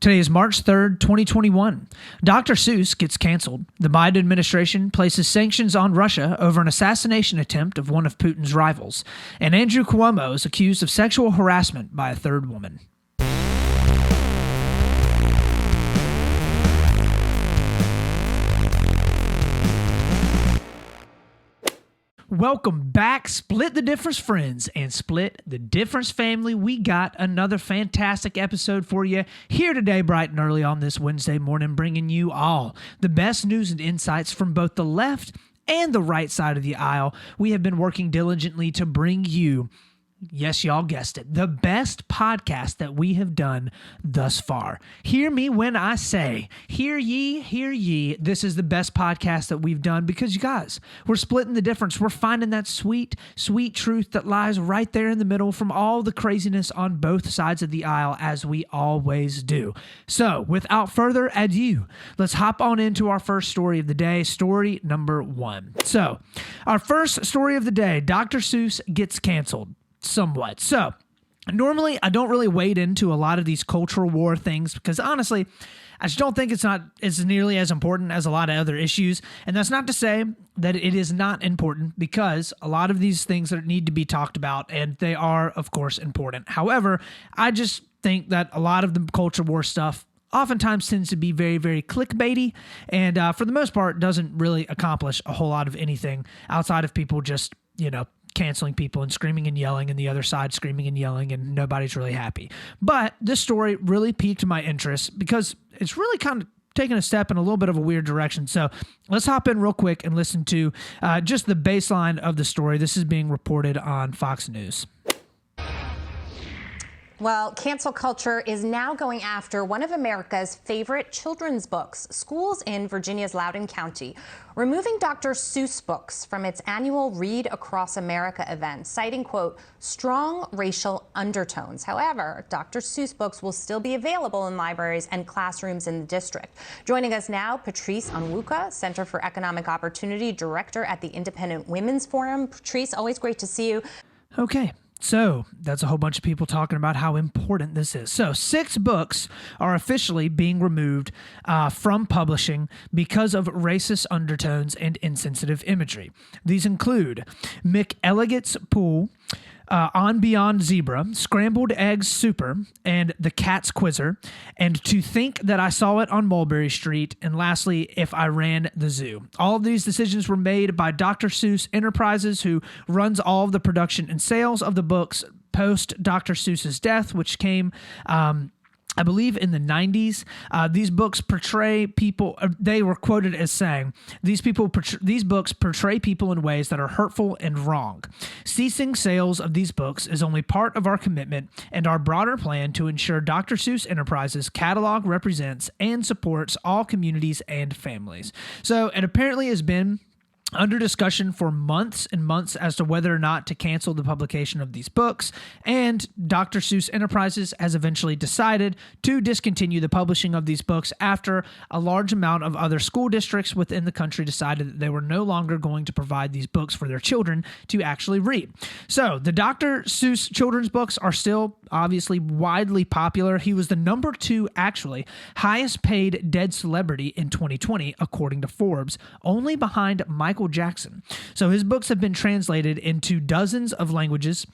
Today is March 3rd, 2021. Dr. Seuss gets canceled. The Biden administration places sanctions on Russia over an assassination attempt of one of Putin's rivals. And Andrew Cuomo is accused of sexual harassment by a third woman. Welcome back, Split the Difference friends and Split the Difference family. We got another fantastic episode for you here today, bright and early on this Wednesday morning, bringing you all the best news and insights from both the left and the right side of the aisle. We have been working diligently to bring you, yes, y'all guessed it, the best podcast that we have done thus far. Hear me when I say, hear ye, this is the best podcast that we've done because, you guys, we're splitting the difference. We're finding that sweet, sweet truth that lies right there in the middle from all the craziness on both sides of the aisle, as we always do. So, without further ado, let's hop on into our first story of the day, story number 1. So, our first story of the day, Dr. Seuss gets canceled. Somewhat. So normally I don't really wade into a lot of these cultural war things because honestly, I just don't think it's nearly as important as a lot of other issues. And that's not to say that it is not important, because a lot of these things that need to be talked about, and they are, of course, important. However, I just think that a lot of the culture war stuff oftentimes tends to be very, very clickbaity, and for the most part doesn't really accomplish a whole lot of anything outside of people just, canceling people and screaming and yelling, and the other side screaming and yelling, and nobody's really happy. But this story really piqued my interest because it's really kind of taking a step in a little bit of a weird direction. So let's hop in real quick and listen to just the baseline of the story. This is being reported on Fox News. Well, cancel culture is now going after one of America's favorite children's books. Schools in Virginia's Loudoun County removing Dr. Seuss books from its annual Read Across America event, citing, quote, strong racial undertones. However, Dr. Seuss books will still be available in libraries and classrooms in the district. Joining us now, Patrice Onwuka, Center for Economic Opportunity Director at the Independent Women's Forum. Patrice, always great to see you. Okay. So that's a whole bunch of people talking about how important this is. So 6 books are officially being removed from publishing because of racist undertones and insensitive imagery. These include McElligot's Pool, On Beyond Zebra, Scrambled Eggs Super, and The Cat's Quizzer, and To Think That I Saw It on Mulberry Street, and lastly, If I Ran the Zoo. All of these decisions were made by Dr. Seuss Enterprises, who runs all of the production and sales of the books post Dr. Seuss's death, which came I believe in the 90s. These books portray people, they were quoted as saying, these books portray people in ways that are hurtful and wrong. Ceasing sales of these books is only part of our commitment and our broader plan to ensure Dr. Seuss Enterprises catalog represents and supports all communities and families. So it apparently has been under discussion for months and months as to whether or not to cancel the publication of these books, and Dr. Seuss Enterprises has eventually decided to discontinue the publishing of these books after a large amount of other school districts within the country decided that they were no longer going to provide these books for their children to actually read. So the Dr. Seuss children's books are still obviously widely popular. He was the number 2 actually highest paid dead celebrity in 2020 according to Forbes, only behind Michael Jackson. So his books have been translated into dozens of languages,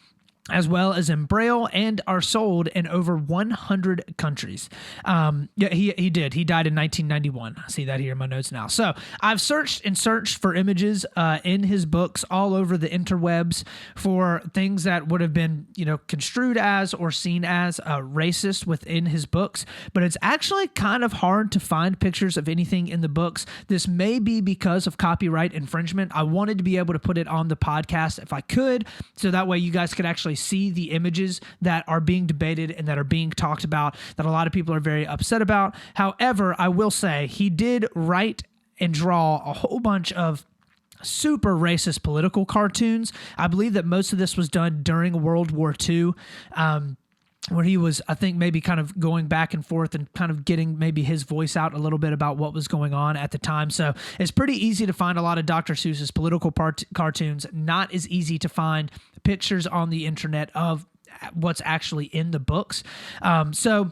as well as in Braille, and are sold in over 100 countries. He did. He died in 1991. I see that here in my notes now. So I've searched for images in his books all over the interwebs for things that would have been, construed as or seen as racist within his books. But it's actually kind of hard to find pictures of anything in the books. This may be because of copyright infringement. I wanted to be able to put it on the podcast if I could, so that way you guys could actually see the images that are being debated and that are being talked about, that a lot of people are very upset about. However, I will say he did write and draw a whole bunch of super racist political cartoons. I believe that most of this was done during World War II. Where he was, I think, maybe kind of going back and forth and kind of getting maybe his voice out a little bit about what was going on at the time. So it's pretty easy to find a lot of Dr. Seuss's political cartoons. Not as easy to find pictures on the internet of what's actually in the books. So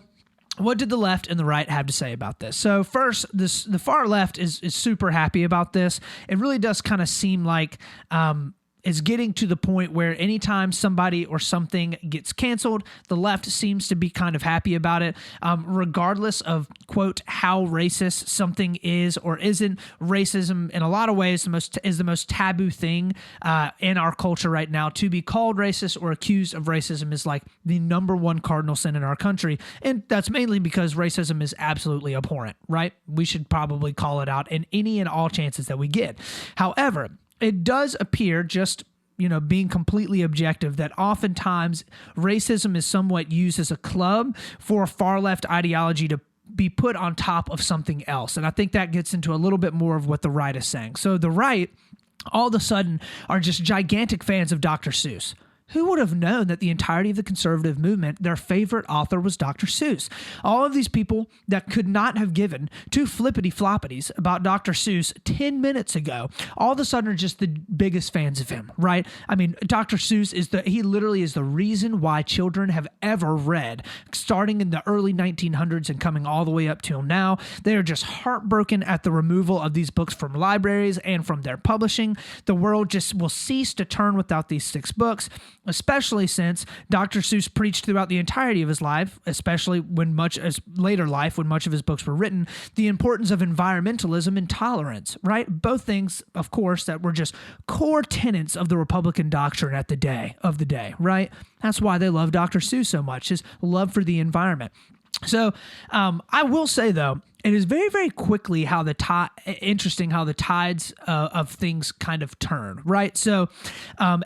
what did the left and the right have to say about this? So first, the far left is super happy about this. It really does kind of seem like it's getting to the point where anytime somebody or something gets canceled, the left seems to be kind of happy about it, regardless of, quote, how racist something is or isn't. Racism, in a lot of ways, is the most taboo thing in our culture right now. To be called racist or accused of racism is like the number one cardinal sin in our country, and that's mainly because racism is absolutely abhorrent, right? We should probably call it out in any and all chances that we get. However, it does appear, just being completely objective, that oftentimes racism is somewhat used as a club for far left ideology to be put on top of something else. And I think that gets into a little bit more of what the right is saying. So the right, all of a sudden, are just gigantic fans of Dr. Seuss. Who would have known that the entirety of the conservative movement, their favorite author was Dr. Seuss? All of these people that could not have given two flippity floppities about Dr. Seuss 10 minutes ago, all of a sudden are just the biggest fans of him, right? I mean, Dr. Seuss he literally is the reason why children have ever read, starting in the early 1900s and coming all the way up till now. They are just heartbroken at the removal of these books from libraries and from their publishing. The world just will cease to turn without these 6 books. Especially since Dr. Seuss preached throughout the entirety of his life, especially when much of his books were written, the importance of environmentalism and tolerance, right? Both things, of course, that were just core tenets of the Republican doctrine of the day, right? That's why they love Dr. Seuss so much, his love for the environment. So I will say, though, it is very, very quickly interesting how the tides of things kind of turn, right? So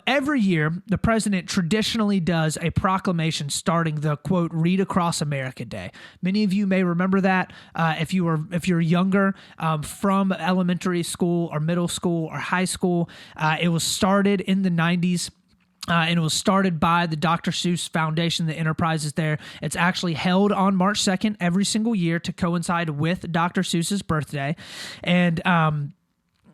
every year, the president traditionally does a proclamation starting the, quote, Read Across America Day. Many of you may remember that if you're younger, from elementary school or middle school or high school. It was started in the 90s. And it was started by the Dr. Seuss Foundation, the enterprise is there. It's actually held on March 2nd every single year to coincide with Dr. Seuss's birthday. And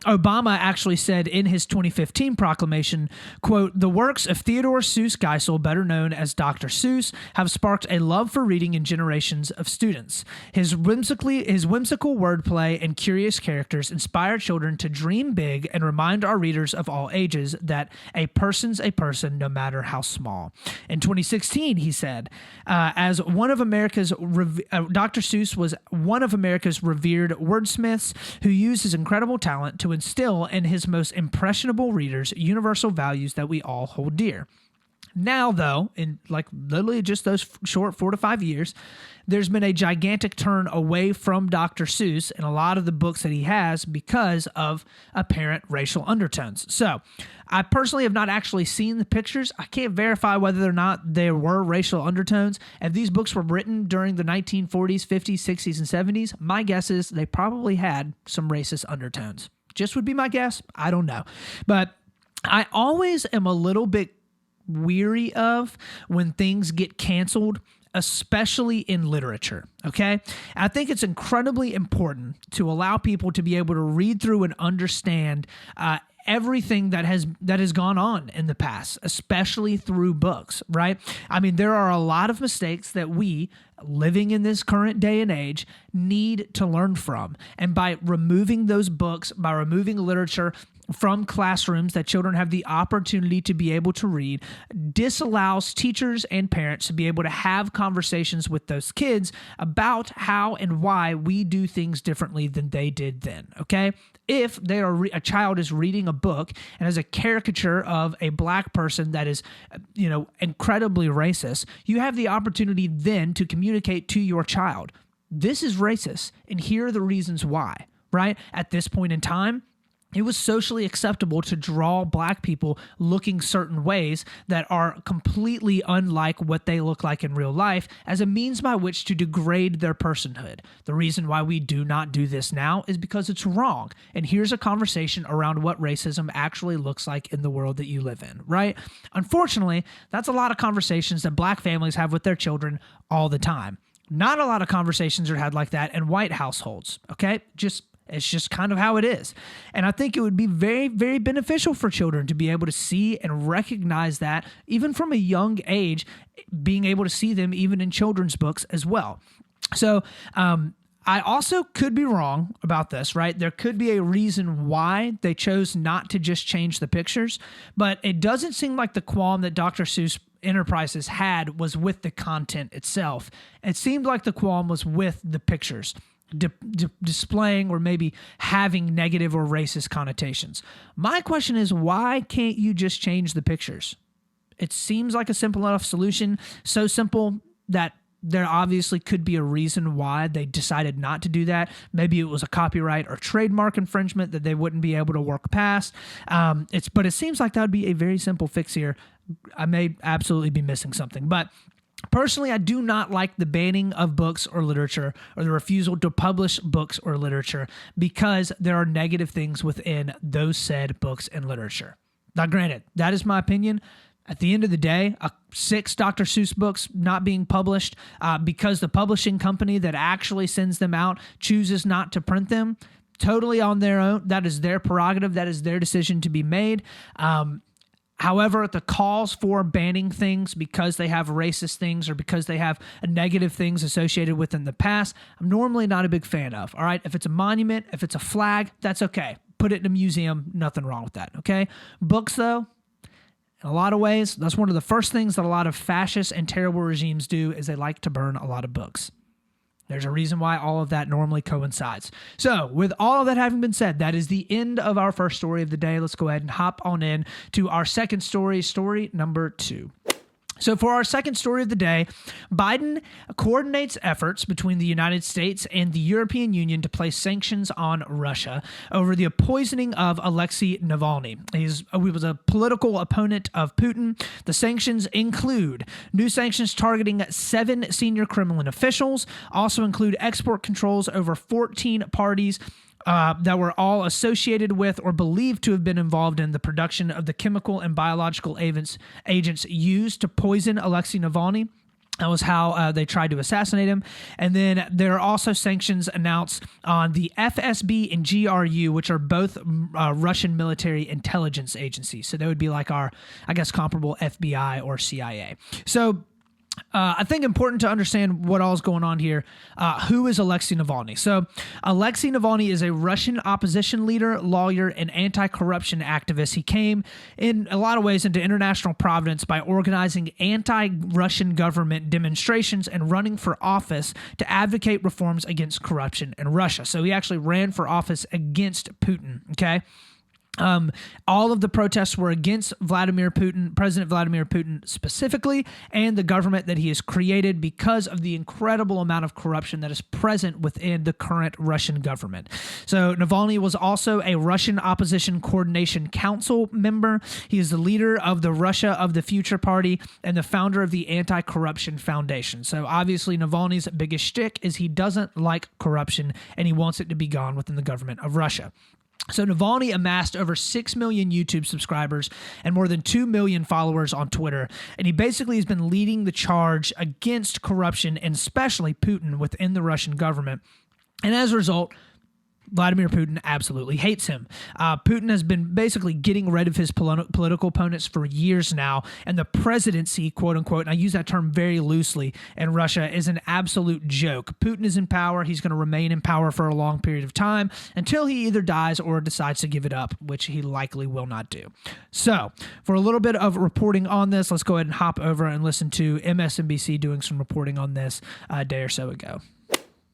Obama actually said in his 2015 proclamation, quote, "The works of Theodore Seuss Geisel, better known as Dr. Seuss, have sparked a love for reading in generations of students. His whimsical wordplay and curious characters inspire children to dream big and remind our readers of all ages that a person's a person, no matter how small." In 2016, he said, Dr. Seuss was one of America's revered wordsmiths who used his incredible talent to instill in his most impressionable readers universal values that we all hold dear. Now, though, in like literally just those short 4 to 5 years, there's been a gigantic turn away from Dr. Seuss and a lot of the books that he has because of apparent racial undertones. So I personally have not actually seen the pictures. I can't verify whether or not there were racial undertones. If these books were written during the 1940s, 50s, 60s, and 70s, my guess is they probably had some racist undertones. Just would be my guess. I don't know. But I always am a little bit weary of when things get canceled, especially in literature, okay? I think it's incredibly important to allow people to be able to read through and understand everything that has gone on in the past, especially through books, right? I mean, there are a lot of mistakes that we, living in this current day and age, need to learn from. And by removing those books, by removing literature from classrooms that children have the opportunity to be able to read, disallows teachers and parents to be able to have conversations with those kids about how and why we do things differently than they did then, okay? If a child is reading a book and has a caricature of a black person that is, incredibly racist, you have the opportunity then to communicate to your child, this is racist, and here are the reasons why, right? At this point in time, it was socially acceptable to draw black people looking certain ways that are completely unlike what they look like in real life as a means by which to degrade their personhood. The reason why we do not do this now is because it's wrong. And here's a conversation around what racism actually looks like in the world that you live in, right? Unfortunately, that's a lot of conversations that black families have with their children all the time. Not a lot of conversations are had like that in white households, okay? It's just kind of how it is. And I think it would be very, very beneficial for children to be able to see and recognize that even from a young age, being able to see them even in children's books as well. So I also could be wrong about this, right? There could be a reason why they chose not to just change the pictures, but it doesn't seem like the qualm that Dr. Seuss Enterprises had was with the content itself. It seemed like the qualm was with the pictures. Displaying or maybe having negative or racist connotations. My question is, why can't you just change the pictures? It seems like a simple enough solution, so simple that there obviously could be a reason why they decided not to do that. Maybe it was a copyright or trademark infringement that they wouldn't be able to work past. But it seems like that would be a very simple fix here. I may absolutely be missing something, but personally, I do not like the banning of books or literature or the refusal to publish books or literature because there are negative things within those said books and literature. Now, granted, that is my opinion. At the end of the day, 6 Dr. Seuss books not being published because the publishing company that actually sends them out chooses not to print them, totally on their own. That is their prerogative. That is their decision to be made. However, the calls for banning things because they have racist things or because they have negative things associated with in the past, I'm normally not a big fan of. All right, if it's a monument, if it's a flag, that's okay. Put it in a museum, nothing wrong with that, okay? Books, though, in a lot of ways, that's one of the first things that a lot of fascist and terrible regimes do is they like to burn a lot of books. There's a reason why all of that normally coincides. So with all of that having been said, that is the end of our first story of the day. Let's go ahead and hop on in to our second story, story number 2. So for our second story of the day, Biden coordinates efforts between the United States and the European Union to place sanctions on Russia over the poisoning of Alexei Navalny. He was a political opponent of Putin. The sanctions include new sanctions targeting 7 senior Kremlin officials, also include export controls over 14 parties that were all associated with or believed to have been involved in the production of the chemical and biological agents used to poison Alexei Navalny. That was how they tried to assassinate him. And then there are also sanctions announced on the FSB and GRU, which are both Russian military intelligence agencies. So they would be like our, I guess, comparable FBI or CIA. So I think important to understand what all is going on here. Who is Alexei Navalny? So Alexei Navalny is a Russian opposition leader, lawyer, and anti-corruption activist. He came in a lot of ways into international prominence by organizing anti-Russian government demonstrations and running for office to advocate reforms against corruption in Russia. So he actually ran for office against Putin, okay? All of the protests were against President Vladimir Putin specifically, and the government that he has created because of the incredible amount of corruption that is present within the current Russian government. So Navalny was also a Russian Opposition Coordination Council member. He is the leader of the Russia of the Future Party and the founder of the Anti-Corruption Foundation. So obviously Navalny's biggest shtick is he doesn't like corruption and he wants it to be gone within the government of Russia. So Navalny amassed over 6 million YouTube subscribers and more than 2 million followers on Twitter, and he basically has been leading the charge against corruption and especially Putin within the Russian government. And as a result, Vladimir Putin absolutely hates him. Putin has been basically getting rid of his political opponents for years now, and the presidency, quote unquote, and I use that term very loosely, in Russia is an absolute joke. Putin is in power. He's going to remain in power for a long period of time until he either dies or decides to give it up, which he likely will not do. So for a little bit of reporting on this, let's go ahead and hop over and listen to MSNBC doing some reporting on this a day or so ago.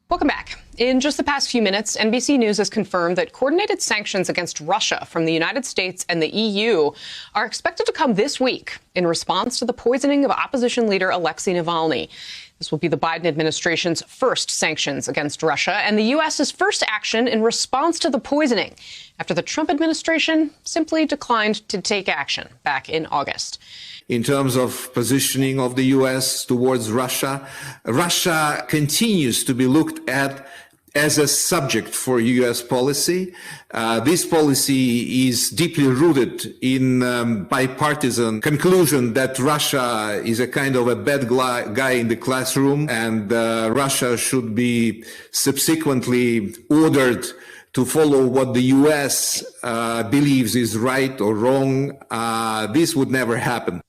Welcome back. In just the past few minutes, NBC News has confirmed that coordinated sanctions against Russia from the United States and the EU are expected to come this week in response to the poisoning of opposition leader Alexei Navalny. This will be the Biden administration's first sanctions against Russia and the U.S.'s first action in response to the poisoning after the Trump administration simply declined to take action back in August. In terms of positioning of the U.S. towards Russia, Russia continues to be looked at as a subject for U.S. policy. This policy is deeply rooted in bipartisan conclusion that Russia is a kind of a bad guy in the classroom, and Russia should be subsequently ordered to follow what the U.S. believes is right or wrong. This would never happen.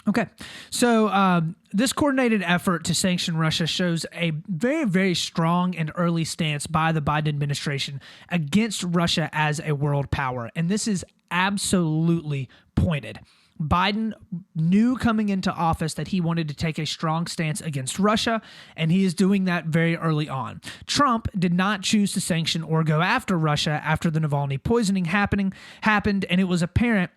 Okay, so this coordinated effort to sanction Russia shows a very, very strong and early stance by the Biden administration against Russia as a world power, and this is absolutely pointed. Biden knew coming into office that he wanted to take a strong stance against Russia, and he is doing that very early on. Trump did not choose to sanction or go after Russia after the Navalny poisoning happened, and it was apparent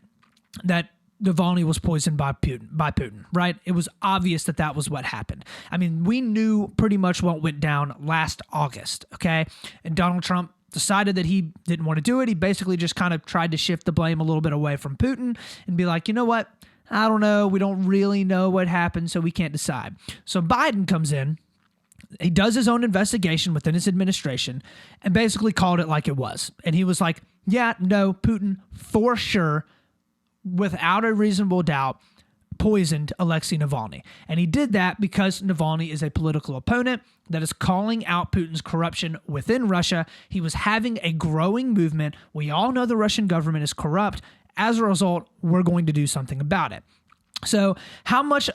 that Navalny was poisoned by Putin, right? It was obvious that that was what happened. I mean, we knew pretty much what went down last August, okay? And Donald Trump decided that he didn't want to do it. He basically just kind of tried to shift the blame a little bit away from Putin and be like, you know what? I don't know. We don't really know what happened, so we can't decide. So Biden comes in. He does his own investigation within his administration and basically called it like it was. And he was like, yeah, no, Putin for sure, without a reasonable doubt, poisoned Alexei Navalny. And he did that because Navalny is a political opponent that is calling out Putin's corruption within Russia. He was having a growing movement. We all know the Russian government is corrupt. As a result, we're going to do something about it. So how much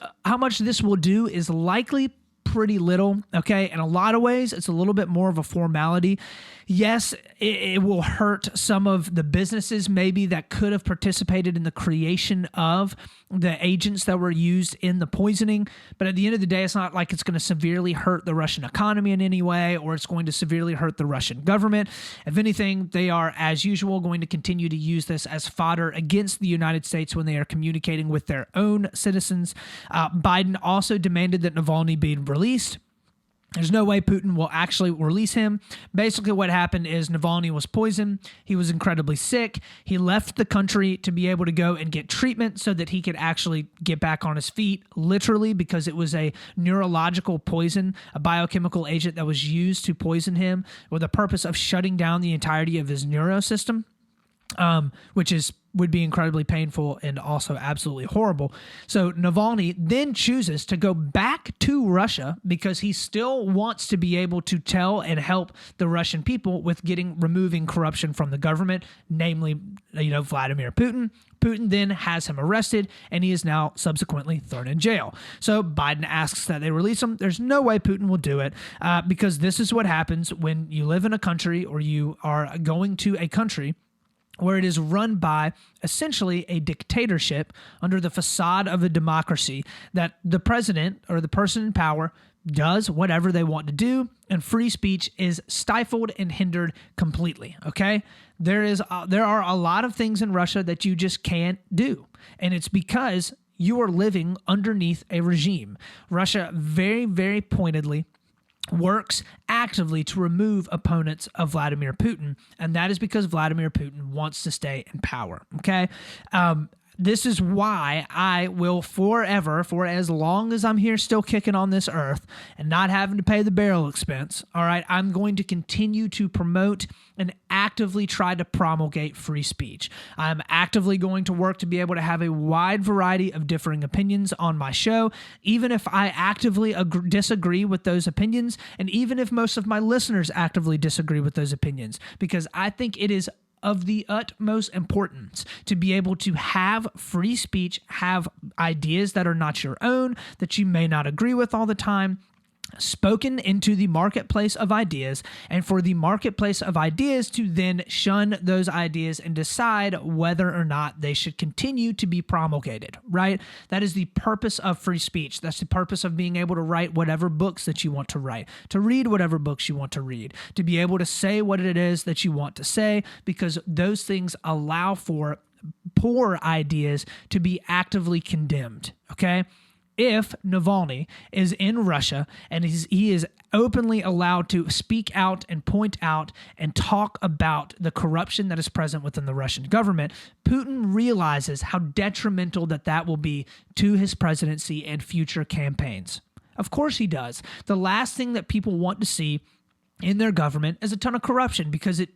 this will do is likely pretty little, okay? In a lot of ways, it's a little bit more of a formality. Yes, it will hurt some of the businesses maybe that could have participated in the creation of the agents that were used in the poisoning. But at the end of the day, it's not like it's going to severely hurt the Russian economy in any way, or it's going to severely hurt the Russian government. If anything, they are, as usual, going to continue to use this as fodder against the United States when they are communicating with their own citizens. Biden also demanded that Navalny be released. There's no way Putin will actually release him. Basically, what happened is Navalny was poisoned. He was incredibly sick. He left the country to be able to go and get treatment so that he could actually get back on his feet, literally, because it was a neurological poison, a biochemical agent that was used to poison him with the purpose of shutting down the entirety of his neurosystem, which would be incredibly painful and also absolutely horrible. So Navalny then chooses to go back to Russia because he still wants to be able to tell and help the Russian people with removing corruption from the government, namely, Vladimir Putin. Putin then has him arrested, and he is now subsequently thrown in jail. So Biden asks that they release him. There's no way Putin will do it because this is what happens when you live in a country or you are going to a country where it is run by essentially a dictatorship under the facade of a democracy, that the president or the person in power does whatever they want to do, and free speech is stifled and hindered completely, okay? There are a lot of things in Russia that you just can't do, and it's because you are living underneath a regime. Russia very, very pointedly works actively to remove opponents of Vladimir Putin, and that is because Vladimir Putin wants to stay in power, okay? This is why I will forever, for as long as I'm here still kicking on this earth and not having to pay the burial expense, all right, I'm going to continue to promote and actively try to promulgate free speech. I'm actively going to work to be able to have a wide variety of differing opinions on my show, even if I actively disagree with those opinions, and even if most of my listeners actively disagree with those opinions, because I think it is of the utmost importance to be able to have free speech, have ideas that are not your own, that you may not agree with all the time, spoken into the marketplace of ideas, and for the marketplace of ideas to then shun those ideas and decide whether or not they should continue to be promulgated, right? That is the purpose of free speech. That's the purpose of being able to write whatever books that you want to write, to read whatever books you want to read, to be able to say what it is that you want to say, because those things allow for poor ideas to be actively condemned, okay? If Navalny is in Russia and he is openly allowed to speak out and point out and talk about the corruption that is present within the Russian government, Putin realizes how detrimental that will be to his presidency and future campaigns. Of course he does. The last thing that people want to see in their government is a ton of corruption, because it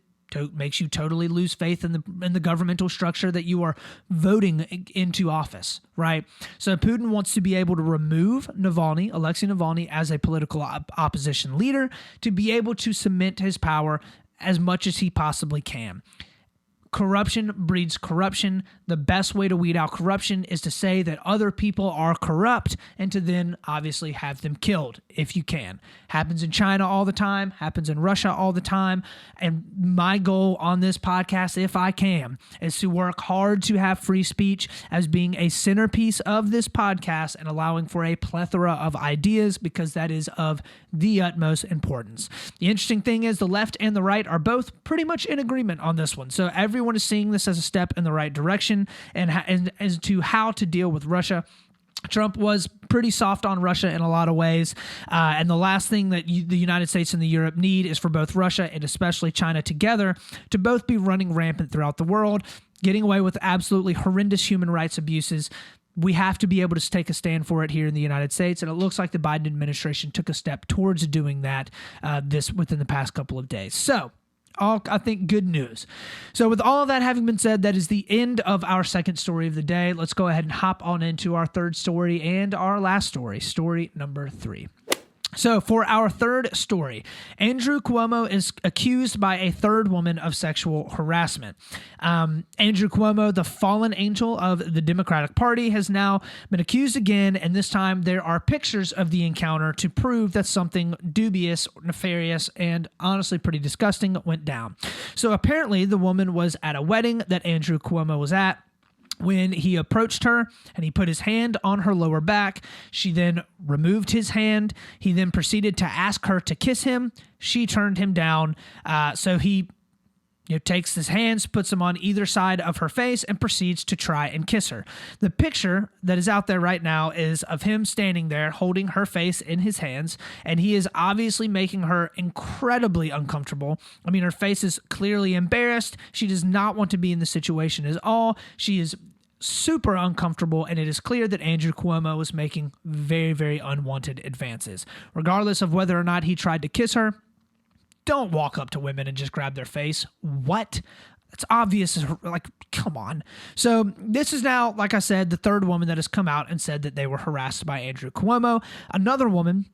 makes you totally lose faith in the governmental structure that you are voting into office, right? So Putin wants to be able to remove Alexei Navalny, as a political opposition leader, to be able to cement his power as much as he possibly can. corruption breeds corruption. The best way to weed out corruption is to say that other people are corrupt and to then obviously have them killed if you can. Happens in China all the time, happens in Russia all the time. And my goal on this podcast, if I can, is to work hard to have free speech as being a centerpiece of this podcast and allowing for a plethora of ideas, because that is of the utmost importance. The interesting thing is the left and the right are both pretty much in agreement on this one. So everyone is seeing this as a step in the right direction and as to how to deal with Russia. Trump was pretty soft on Russia in a lot of ways. And the last thing that the United States and the Europe need is for both Russia and especially China together to both be running rampant throughout the world, getting away with absolutely horrendous human rights abuses. We have to be able to take a stand for it here in the United States, and it looks like the Biden administration took a step towards doing that within the past couple of days. So, I think good news. So with all of that having been said, that is the end of our second story of the day. Let's go ahead and hop on into our third story and our last story, story number 3. So for our third story, Andrew Cuomo is accused by a third woman of sexual harassment. Andrew Cuomo, the fallen angel of the Democratic Party, has now been accused again, and this time there are pictures of the encounter to prove that something dubious, nefarious, and honestly pretty disgusting went down. So apparently the woman was at a wedding that Andrew Cuomo was at when he approached her and he put his hand on her lower back. She then removed his hand. He then proceeded to ask her to kiss him. She turned him down. So he takes his hands, puts them on either side of her face, and proceeds to try and kiss her. The picture that is out there right now is of him standing there holding her face in his hands, and he is obviously making her incredibly uncomfortable. I mean, her face is clearly embarrassed. She does not want to be in the situation at all. She is super uncomfortable, and it is clear that Andrew Cuomo was making very, very unwanted advances. Regardless of whether or not he tried to kiss her, don't walk up to women and just grab their face. What? It's obvious. Like, come on. So this is now, like I said, the third woman that has come out and said that they were harassed by Andrew Cuomo. Another woman,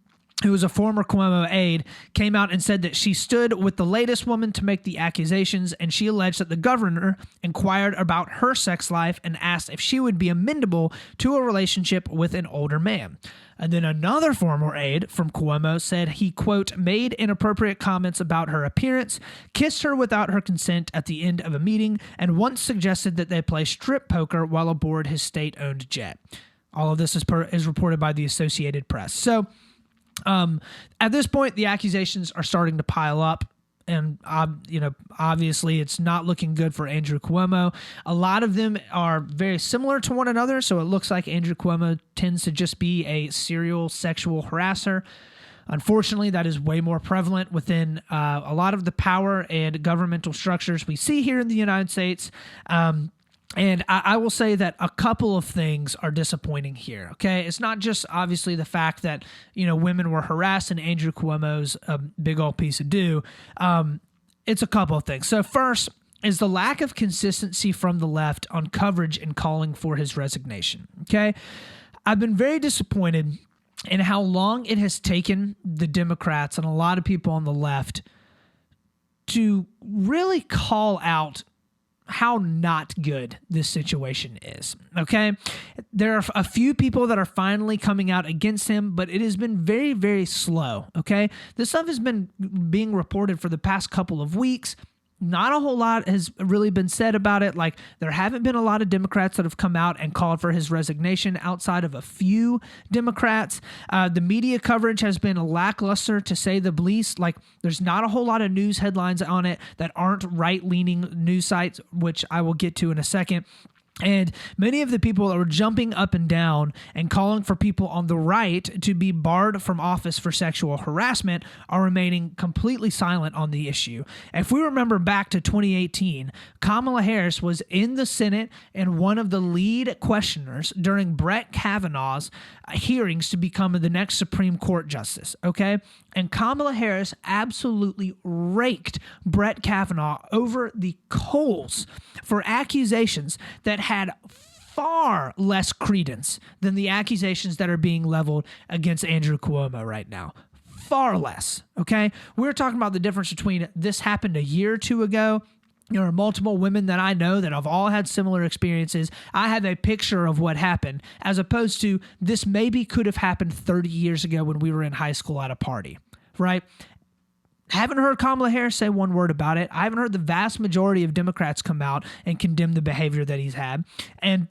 who was a former Cuomo aide, came out and said that she stood with the latest woman to make the accusations, and she alleged that the governor inquired about her sex life and asked if she would be amenable to a relationship with an older man. And then another former aide from Cuomo said he, quote, made inappropriate comments about her appearance, kissed her without her consent at the end of a meeting, and once suggested that they play strip poker while aboard his state-owned jet. All of this is reported by the Associated Press. So, at this point, the accusations are starting to pile up, and obviously it's not looking good for Andrew Cuomo. A lot of them are very similar to one another, so it looks like Andrew Cuomo tends to just be a serial sexual harasser. Unfortunately, that is way more prevalent within a lot of the power and governmental structures we see here in the United States. And I will say that a couple of things are disappointing here, okay? It's not just obviously the fact that, women were harassed and Andrew Cuomo's a big old piece of doo. It's a couple of things. So first is the lack of consistency from the left on coverage and calling for his resignation, okay? I've been very disappointed in how long it has taken the Democrats and a lot of people on the left to really call out how not good this situation is, okay? There are a few people that are finally coming out against him, but it has been very, very slow, okay? This stuff has been being reported for the past couple of weeks. Not a whole lot has really been said about it. Like, there haven't been a lot of Democrats that have come out and called for his resignation outside of a few Democrats. The media coverage has been lackluster, to say the least. Like, there's not a whole lot of news headlines on it that aren't right-leaning news sites, which I will get to in a second. And many of the people that were jumping up and down and calling for people on the right to be barred from office for sexual harassment are remaining completely silent on the issue. If we remember back to 2018, Kamala Harris was in the Senate and one of the lead questioners during Brett Kavanaugh's hearings to become the next Supreme Court justice, okay? And Kamala Harris absolutely raked Brett Kavanaugh over the coals for accusations that had far less credence than the accusations that are being leveled against Andrew Cuomo right now. Far less, okay? We're talking about the difference between this happened a year or two ago There are multiple women that I know that have all had similar experiences. I have a picture of what happened, as opposed to this maybe could have happened 30 years ago when we were in high school at a party, right? Haven't heard Kamala Harris say one word about it. I haven't heard the vast majority of Democrats come out and condemn the behavior that he's had. And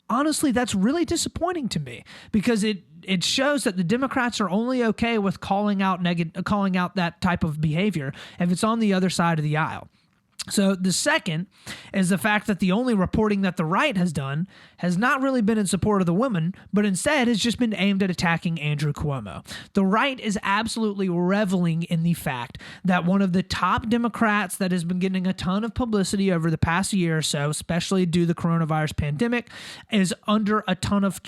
honestly, that's really disappointing to me, because it shows that the Democrats are only okay with calling out that type of behavior if it's on the other side of the aisle. So the second is the fact that the only reporting that the right has done has not really been in support of the women, but instead has just been aimed at attacking Andrew Cuomo. The right is absolutely reveling in the fact that one of the top Democrats that has been getting a ton of publicity over the past year or so, especially due to the coronavirus pandemic, is under a ton of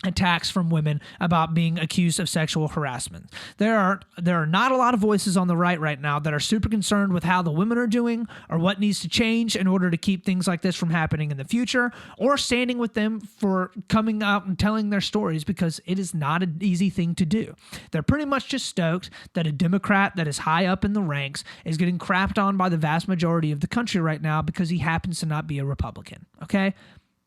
attacks from women about being accused of sexual harassment. There are not a lot of voices on the right now that are super concerned with how the women are doing or what needs to change in order to keep things like this from happening in the future, or standing with them for coming out and telling their stories, because it is not an easy thing to do. They're pretty much just stoked that a Democrat that is high up in the ranks is getting crapped on by the vast majority of the country right now because he happens to not be a Republican, okay?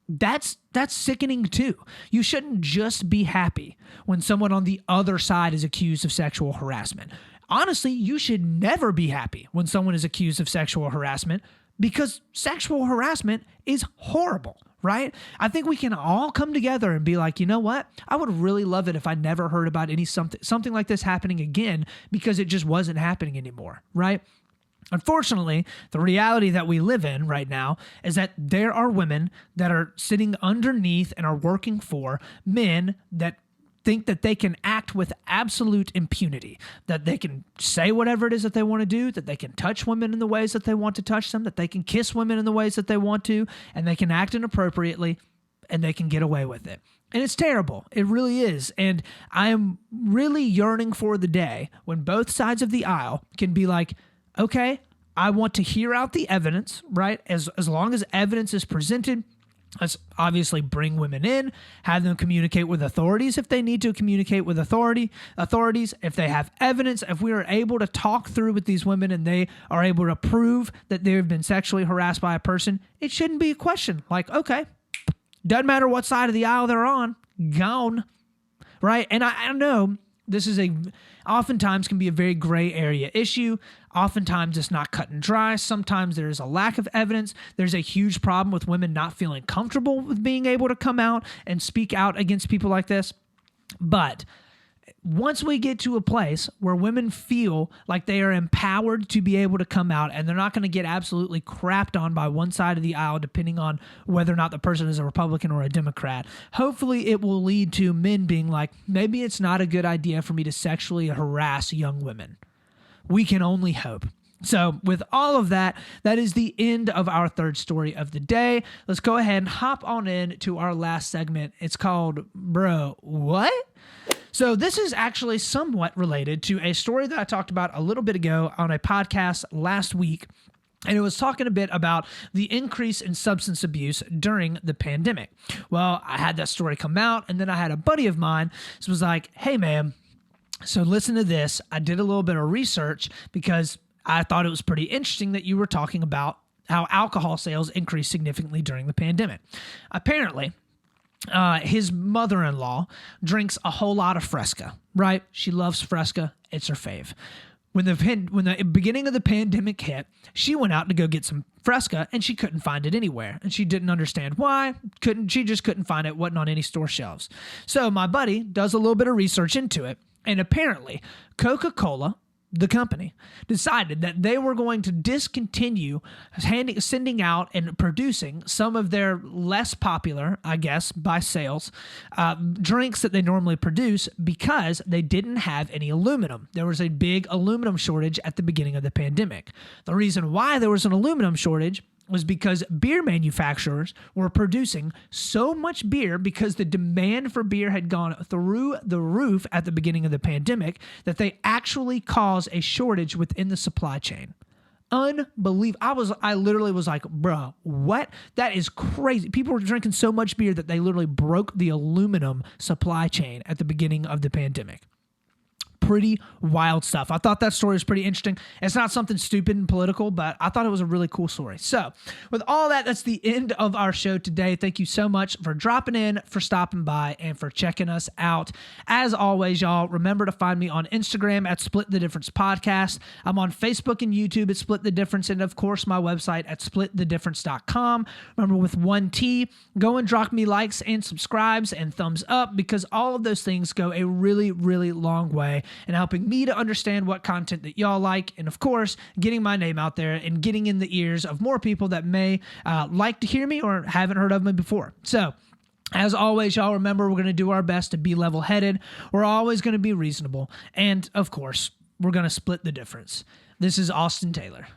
That's sickening too. You shouldn't just be happy when someone on the other side is accused of sexual harassment. Honestly, you should never be happy when someone is accused of sexual harassment, because sexual harassment is horrible, right? I think we can all come together and be like, you know what? I would really love it if I never heard about something like this happening again, because it just wasn't happening anymore, right? Unfortunately, the reality that we live in right now is that there are women that are sitting underneath and are working for men that think that they can act with absolute impunity, that they can say whatever it is that they want to do, that they can touch women in the ways that they want to touch them, that they can kiss women in the ways that they want to, and they can act inappropriately, and they can get away with it. And it's terrible. It really is. And I am really yearning for the day when both sides of the aisle can be like, okay, I want to hear out the evidence, right? As long as evidence is presented, let's obviously bring women in, have them communicate with authorities if they need to communicate with authorities. If they have evidence, if we are able to talk through with these women and they are able to prove that they've been sexually harassed by a person, it shouldn't be a question. Like, okay, doesn't matter what side of the aisle they're on, gone, right? And I know this is oftentimes can be a very gray area issue. Oftentimes it's not cut and dry. Sometimes there is a lack of evidence. There's a huge problem with women not feeling comfortable with being able to come out and speak out against people like this. But once we get to a place where women feel like they are empowered to be able to come out and they're not going to get absolutely crapped on by one side of the aisle, depending on whether or not the person is a Republican or a Democrat, hopefully it will lead to men being like, maybe it's not a good idea for me to sexually harass young women. We can only hope. So with all of that, that is the end of our third story of the day. Let's go ahead and hop on in to our last segment. It's called Bro, What? So this is actually somewhat related to a story that I talked about a little bit ago on a podcast last week. And it was talking a bit about the increase in substance abuse during the pandemic. Well, I had that story come out, and then I had a buddy of mine who was like, hey, man, so listen to this. I did a little bit of research because I thought it was pretty interesting that you were talking about how alcohol sales increased significantly during the pandemic. Apparently, his mother-in-law drinks a whole lot of Fresca, right? She loves Fresca. It's her fave. When the beginning of the pandemic hit, she went out to go get some Fresca, and she couldn't find it anywhere. And she didn't understand why. She just couldn't find it. It wasn't on any store shelves. So my buddy does a little bit of research into it, and apparently Coca-Cola, the company, decided that they were going to discontinue sending out and producing some of their less popular, I guess, by sales, drinks that they normally produce because they didn't have any aluminum. There was a big aluminum shortage at the beginning of the pandemic. The reason why there was an aluminum shortage was because beer manufacturers were producing so much beer because the demand for beer had gone through the roof at the beginning of the pandemic that they actually caused a shortage within the supply chain. Unbelievable. I literally was like, bro, what? That is crazy. People were drinking so much beer that they literally broke the aluminum supply chain at the beginning of the pandemic. Pretty wild stuff. I thought that story was pretty interesting. It's not something stupid and political, but I thought it was a really cool story. So with all that, that's the end of our show today. Thank you so much for dropping in, for stopping by, and for checking us out. As always, y'all, remember to find me on Instagram at Split the Difference Podcast. I'm on Facebook and YouTube at Split the Difference, and of course my website at splitthedifference.com. Remember, with one T, go and drop me likes and subscribes and thumbs up, because all of those things go a really, really long way in helping me to understand what content that y'all like, and of course, getting my name out there and getting in the ears of more people that may like to hear me or haven't heard of me before. So, as always, y'all, remember, we're going to do our best to be level-headed. We're always going to be reasonable. And, of course, we're going to split the difference. This is Austin Taylor.